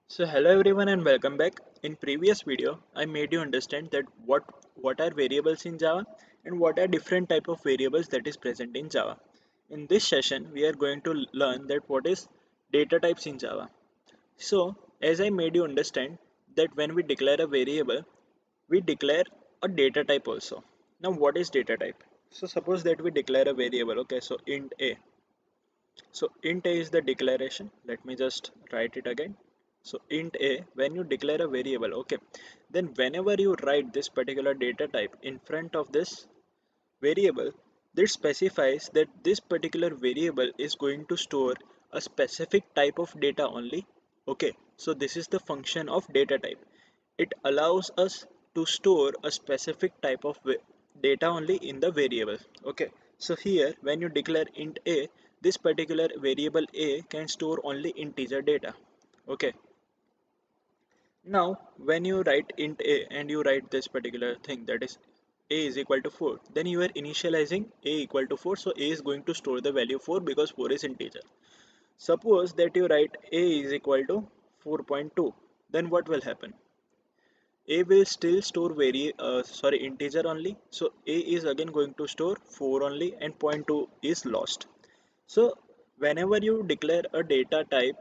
So hello everyone and welcome back. In previous video, I made you understand that what are variables in Java and what are different type of variables that is present in Java. In this session, we are going to learn that what is data types in Java. So as I made you understand that when we declare a variable, we declare a data type also. Now what is data type? So suppose that we declare a variable, okay, so int a. So int a is the declaration. Let me just write it again. So int a, when you declare a variable, okay, then whenever you write this particular data type in front of this variable, this specifies that this particular variable is going to store a specific type of data only. Okay, so this is the function of data type. It allows us to store a specific type of data only in the variable. Okay, so here when you declare int a, this particular variable a can store only integer data. Okay, now when you write int a and you write this particular thing, that is a is equal to 4, then you are initializing a equal to 4, so a is going to store the value 4 because 4 is integer. Suppose that you write a is equal to 4.2, then what will happen? A will still store integer only, so a is again going to store 4 only and zero point 0.2 is lost. So whenever you declare a data type,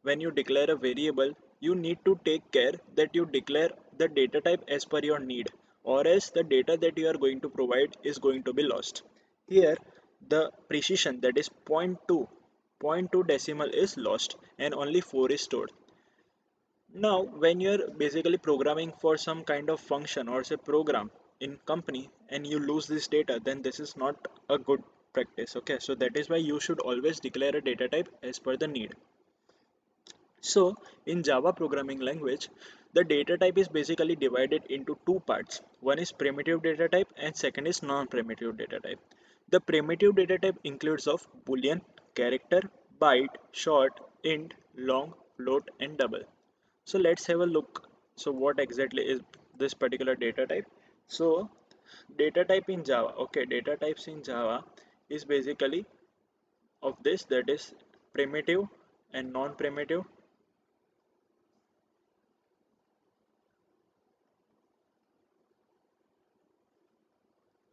when you declare a variable, you need to take care that you declare the data type as per your need, or else the data that you are going to provide is going to be lost. Here the precision, that is zero point 0.2 decimal is lost and only 4 is stored. Now, when you're basically programming for some kind of function or say program in company and you lose this data, then this is not a good practice. Okay, so that is why you should always declare a data type as per the need. So in Java programming language, the data type is basically divided into two parts. One is primitive data type and second is non-primitive data type. The primitive data type includes of Boolean, character, byte, short, int, long, float and double. So let's have a look. So what exactly is this particular data type? So data type in Java, okay, data types in Java is basically of this, that is primitive and non-primitive.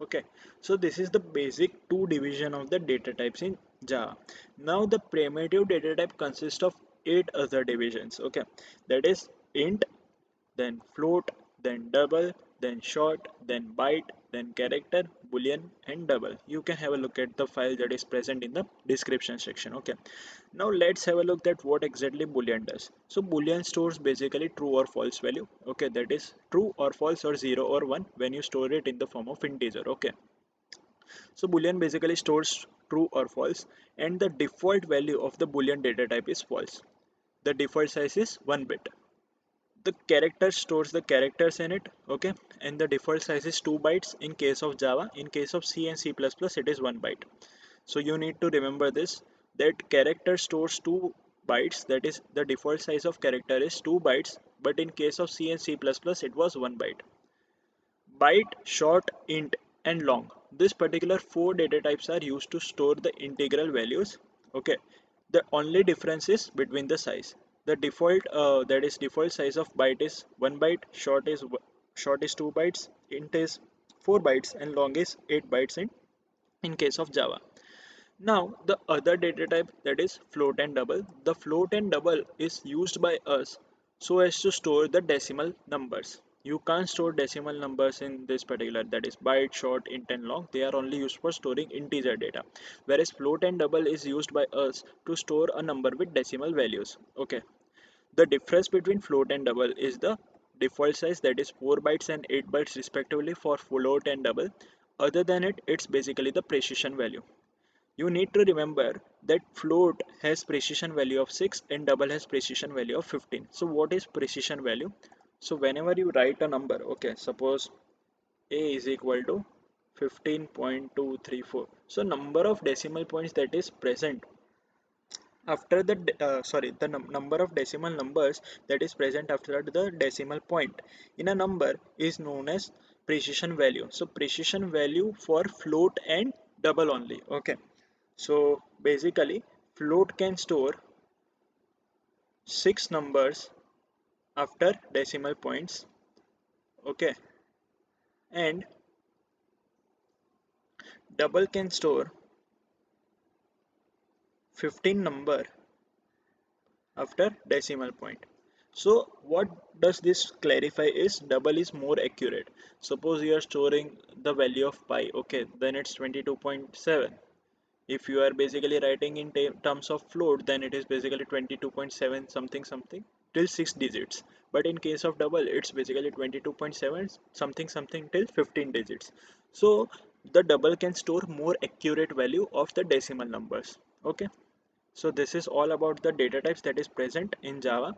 Okay, so this is the basic two division of the data types in Java. Now the primitive data type consists of 8 other divisions. Okay, that is int, then float, then double, then short, then byte, then character, boolean, and double. You can have a look at the file that is present in the description section. Okay, now let's have a look at what exactly boolean does. So boolean stores basically true or false value. Okay, that is true or false or 0 or 1 when you store it in the form of integer. Okay, so boolean basically stores true or false, and the default value of the boolean data type is false. The default size is 1 bit. The character stores the characters in it, okay, and the default size is 2 bytes in case of Java. In case of C and C++, it is 1 byte. So you need to remember this, that character stores 2 bytes, that is the default size of character is 2 bytes, but in case of C and C++ it was 1 byte. Byte, short, int and long, this particular 4 data types are used to store the integral values. Okay, the only difference is between the size. The default that is default size of byte is 1 byte, short is 2 bytes, int is 4 bytes and long is 8 bytes in case of Java. Now the other data type, that is float and double. The float and double is used by us so as to store the decimal numbers. You can't store decimal numbers in this particular, that is byte, short, int and long. They are only used for storing integer data. Whereas float and double is used by us to store a number with decimal values. Okay. The difference between float and double is the default size, that is 4 bytes and 8 bytes respectively for float and double. Other than it, it's basically the precision value. You need to remember that float has precision value of 6 and double has precision value of 15. So what is precision value? So whenever you write a number, okay, suppose a is equal to 15.234. So number of decimal points that is present after the number of decimal numbers that is present after the decimal point in a number is known as precision value. So precision value for float and double only. Okay, so basically float can store 6 numbers after decimal points. Okay, and double can store 15 number after decimal point. So what does this clarify is double is more accurate. Suppose you are storing the value of pi, okay, then it's 22.7. If you are basically writing in terms of float, then it is basically 22.7 something something till 6 digits. But in case of double, it's basically 22.7 something something till 15 digits. So the double can store more accurate value of the decimal numbers. Okay. So this is all about the data types that is present in Java,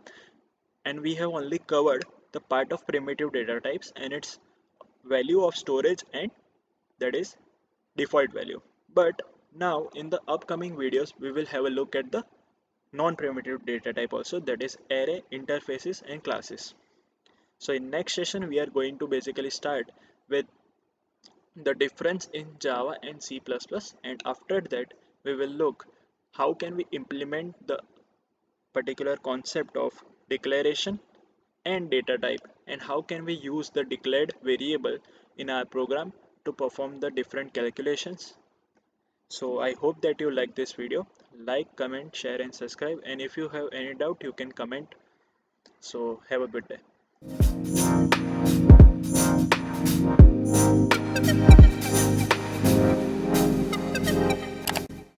and we have only covered the part of primitive data types and its value of storage, and that is default value. But now in the upcoming videos we will have a look at the non-primitive data type also, that is array, interfaces and classes. So in next session we are going to basically start with the difference in Java and C++, and after that we will look how can we implement the particular concept of declaration and data type, and how can we use the declared variable in our program to perform the different calculations. So I hope that you like this video. Like, comment, share and subscribe, and if you have any doubt you can comment. So have a good day.